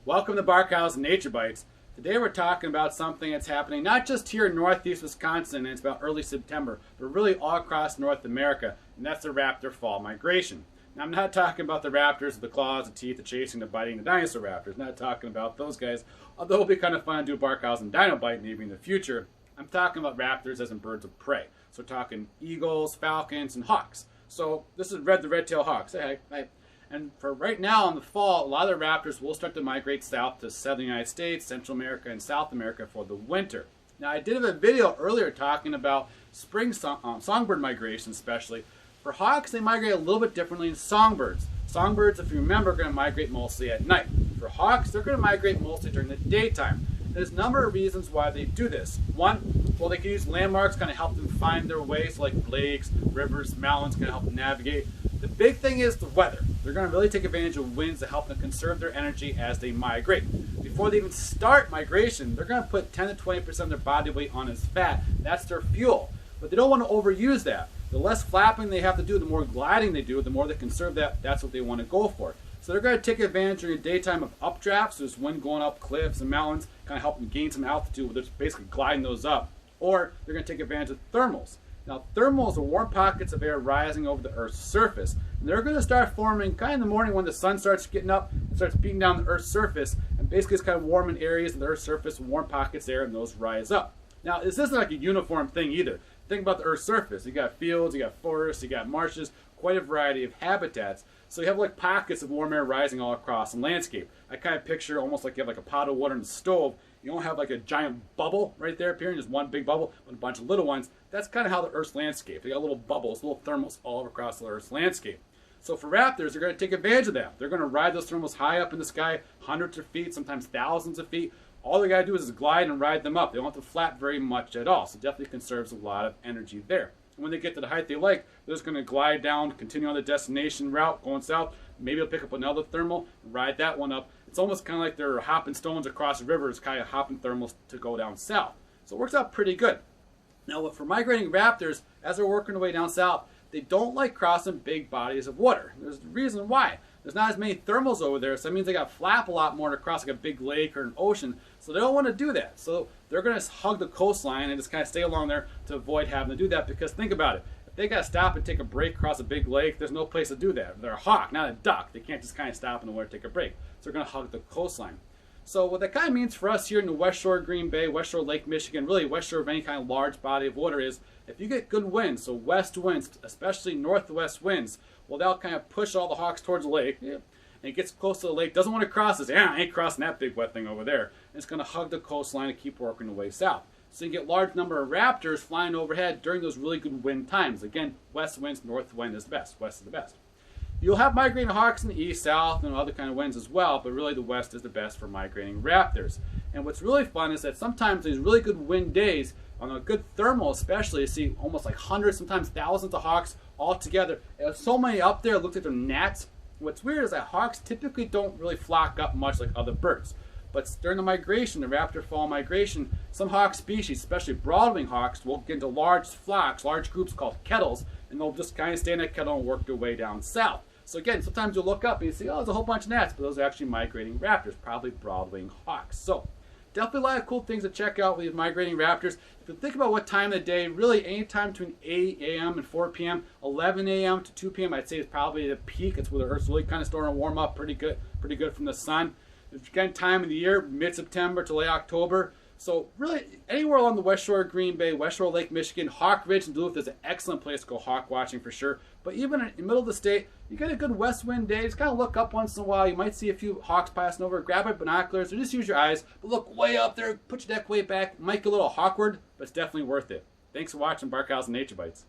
Welcome to Barkhausen Nature Bites. Today we're talking about something that's happening not just here in northeast Wisconsin, and it's about early September, but really all across North America, and that's the raptor fall migration. Now I'm not talking about the raptors with the claws, the teeth, the chasing, the biting, the dinosaur raptors. Not talking about those guys, although it'll be kind of fun to do a Barkhausen dino bite maybe in the future. I'm talking about raptors as in birds of prey. So we're talking eagles, falcons, and hawks. So this is the red-tailed hawk. Say hi. And for right now in the fall, a lot of the raptors will start to migrate south to southern United States, Central America, and South America for the winter. Now I did have a video earlier talking about spring songbird migration especially. For hawks, they migrate a little bit differently than songbirds. Songbirds, if you remember, are going to migrate mostly at night. For hawks, they're going to migrate mostly during the daytime. There's a number of reasons why they do this. One, well, they can use landmarks, kind of help them find their way, so like lakes, rivers, mountains, kind of help them navigate. The big thing is the weather. They're going to really take advantage of winds to help them conserve their energy as they migrate. Before they even start migration, they're going to put 10 to 20% of their body weight on as fat. That's their fuel. But they don't want to overuse that. The less flapping they have to do, the more gliding they do, the more they conserve that. That's what they want to go for. So they're going to take advantage during the daytime of updrafts. There's wind going up cliffs and mountains, kind of help them gain some altitude where they're basically gliding those up. Or they're going to take advantage of thermals. Now, thermals are warm pockets of air rising over the Earth's surface. And they're going to start forming kind of in the morning when the sun starts getting up, it starts beating down the Earth's surface, and basically it's kind of warm in areas of the Earth's surface, warm pockets there, and those rise up. Now, this isn't like a uniform thing either. Think about the Earth's surface. You got fields, you got forests, you got marshes, quite a variety of habitats. So you have like pockets of warm air rising all across the landscape. I kind of picture almost like you have like a pot of water in a stove. You don't have like a giant bubble right there appearing, just one big bubble, but a bunch of little ones. That's kind of how the Earth's landscape. They got little bubbles, little thermals all across the Earth's landscape. So for raptors, they're going to take advantage of that. They're going to ride those thermals high up in the sky, hundreds of feet, sometimes thousands of feet. All they got to do is glide and ride them up. They don't have to flap very much at all. So it definitely conserves a lot of energy there. And when they get to the height they like, they're just going to glide down, continue on the destination route, going south. Maybe they'll pick up another thermal, ride that one up. It's almost kind of like they're hopping stones across rivers, kind of hopping thermals to go down south. So it works out pretty good. Now, for migrating raptors, as they're working their way down south, they don't like crossing big bodies of water. There's a reason why. There's not as many thermals over there, so that means they got to flap a lot more to cross like a big lake or an ocean. So they don't want to do that. So they're going to hug the coastline and just kind of stay along there to avoid having to do that. Because think about it. If they got to stop and take a break across a big lake, there's no place to do that. They're a hawk, not a duck. They can't just kind of stop and nowhere to take a break. So they're going to hug the coastline. So what that kind of means for us here in the West Shore of Green Bay, West Shore Lake Michigan, really West Shore of any kind of large body of water is, if you get good winds, so west winds, especially northwest winds, well, they'll kind of push all the hawks towards the lake. And it gets close to the lake, doesn't want to cross this. I ain't crossing that big wet thing over there. And it's going to hug the coastline and keep working the way south. So you get large number of raptors flying overhead during those really good wind times. Again, west winds, north wind is the best. West is the best. You'll have migrating hawks in the east, south, and other kind of winds as well, but really the west is the best for migrating raptors. And what's really fun is that sometimes these really good wind days, on a good thermal especially, you see almost like hundreds, sometimes thousands of hawks all together. There's so many up there, it looks like they're gnats. What's weird is that hawks typically don't really flock up much like other birds. But during the migration, the raptor fall migration, some hawk species, especially broadwing hawks, will get into large flocks, large groups called kettles, and they'll just kind of stay in that kettle and work their way down south. So again, sometimes you'll look up and you see, oh, there's a whole bunch of gnats, but those are actually migrating raptors, probably broadwing hawks. So definitely a lot of cool things to check out with these migrating raptors. If you think about what time of the day, really any time between 8 a.m. and 4 p.m., 11 a.m. to 2 p.m., I'd say is probably the peak. It's where the Earth's really kind of starting to warm up pretty good from the sun. If you get time of the year, mid-September to late October. So really, anywhere along the West Shore of Green Bay, West Shore Lake Michigan, Hawk Ridge and Duluth is an excellent place to go hawk watching for sure. But even in the middle of the state, you get a good west wind day. Just kind of look up once in a while. You might see a few hawks passing over. Grab your binoculars or just use your eyes. But look way up there. Put your neck way back. It might get a little awkward, but it's definitely worth it. Thanks for watching Barkhausen Nature Bites.